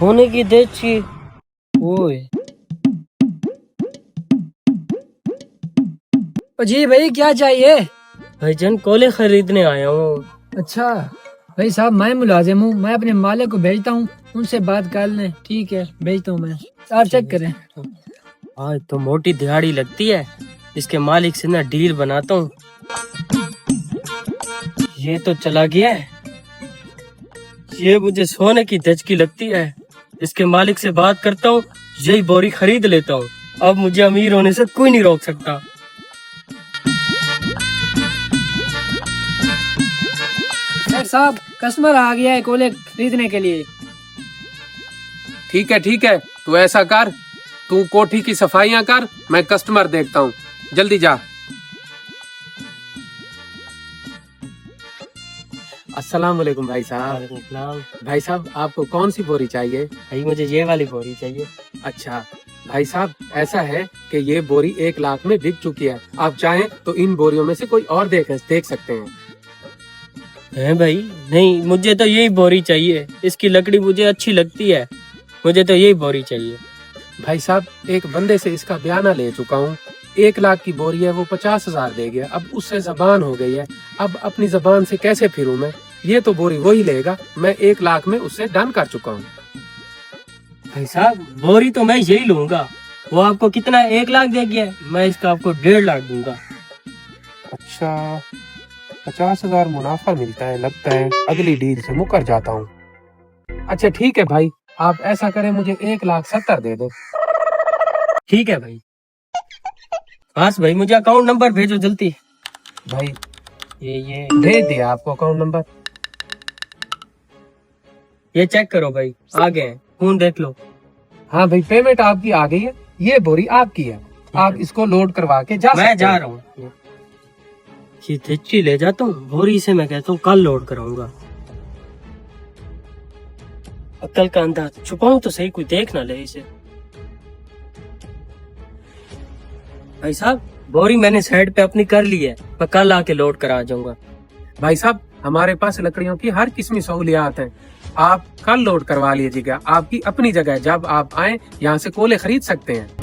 सोने की देची। ओए जी भाई क्या चाहिए? भाईजान कोले खरीदने आया हूँ। अच्छा भाई साहब, मैं मुलाजिम हूँ, मैं अपने मालिक को भेजता हूँ, उनसे बात कर लें। ठीक है, भेजता हूँ मैं, आप चेक करें। आज तो मोटी दिहाड़ी लगती है, इसके मालिक से ना डील बनाता हूँ। ये तो चला गया है, ये मुझे सोने की धचकी लगती है। इसके मालिक से बात करता हूँ, यही बोरी खरीद लेता हूँ। अब मुझे अमीर होने से कोई नहीं रोक सकता। शेख साहब, कस्टमर आ गया है कोले खरीदने के लिए। ठीक है, तू ऐसा कर, तू कोठी की सफाइयां कर, मैं कस्टमर देखता हूँ, जल्दी जा। अस्सलाम वालेकुम भाई साहब। भाई साहब, आपको कौन सी बोरी चाहिए? भाई मुझे ये वाली बोरी चाहिए। अच्छा भाई साहब, ऐसा है कि ये बोरी 1 लाख में बिक चुकी है। आप चाहें तो इन बोरियों में से कोई और देख सकते हैं। है भाई? नहीं, मुझे तो यही बोरी चाहिए, इसकी लकड़ी मुझे अच्छी लगती है, मुझे तो यही बोरी चाहिए। भाई साहब, एक बंदे से इसका बयाना ले चुका हूँ, 1 लाख की बोरी है, वो 50,000 दे गया। अब उससे जबान हो गई है, अब अपनी जबान से कैसे फिरूं मैं? ये तो बोरी वही लेगा, मैं 1 लाख में उससे डन कर चुका हूँ। भाई साहब, बोरी तो मैं यही लूंगा। वो आपको कितना 1 लाख दे गया, मैं इसका आपको 1.5 लाख दूंगा। अच्छा, 50,000 मुनाफा मिलता है, लगता है अगली डील से मुकर जाता हूँ। अच्छा ठीक है भाई, आप ऐसा करें, मुझे 1,70,000 दे दो। ठीक है भाई। बस भाई, मुझे अकाउंट नंबर भेजो जल्दी। भाई ये भेज दिया आपको अकाउंट नंबर। ये चेक करो भाई, आ गए हैं, फोन देख लो। हाँ भाई, पेमेंट आपकी आ गई है, ये बोरी आपकी है, आप इसको लोड करवा के जा मैं सकते जा हैं। रहा हूँ, ये धच्ची ले जाता हूँ, बोरी से मैं कहता हूँ कल लोड कराऊंगा। अक्ल का अंधा छुपाऊं तो सही, कोई देख ना ले इसे। भाई साहब, बोरी मैंने साइड पे अपनी कर ली है, मैं कल आके लोड करा जाऊंगा। भाई साहब, हमारे पास लकड़ियों की हर किस्म की सहूलियात है, आप कल लोड करवा लीजिएगा, आपकी अपनी जगह है, जब आप आए यहाँ से कोले खरीद सकते हैं।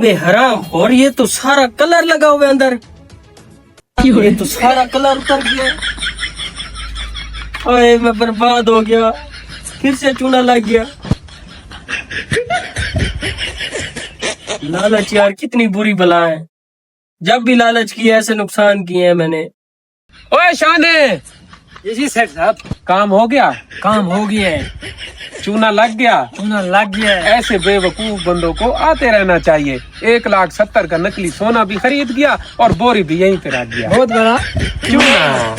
बे हराम, और ये तो सारा कलर लगा हुआ है अंदर, ये तो सारा कलर उतर गया। ओए, मैं बर्बाद हो गया, फिर से चूना लग गया। लालच यार, कितनी बुरी बला है, जब भी लालच किया ऐसे नुकसान किए हैं मैंने। ओए शाने, जी सेठ साहब, काम हो गया? काम हो गया है, चूना लग गया? चूना लग गया है। ऐसे बेवकूफ बंदों को आते रहना चाहिए। 1,70,000 का नकली सोना भी खरीद गया और बोरी भी यहीं पे रख दिया। बहुत बड़ा चूना।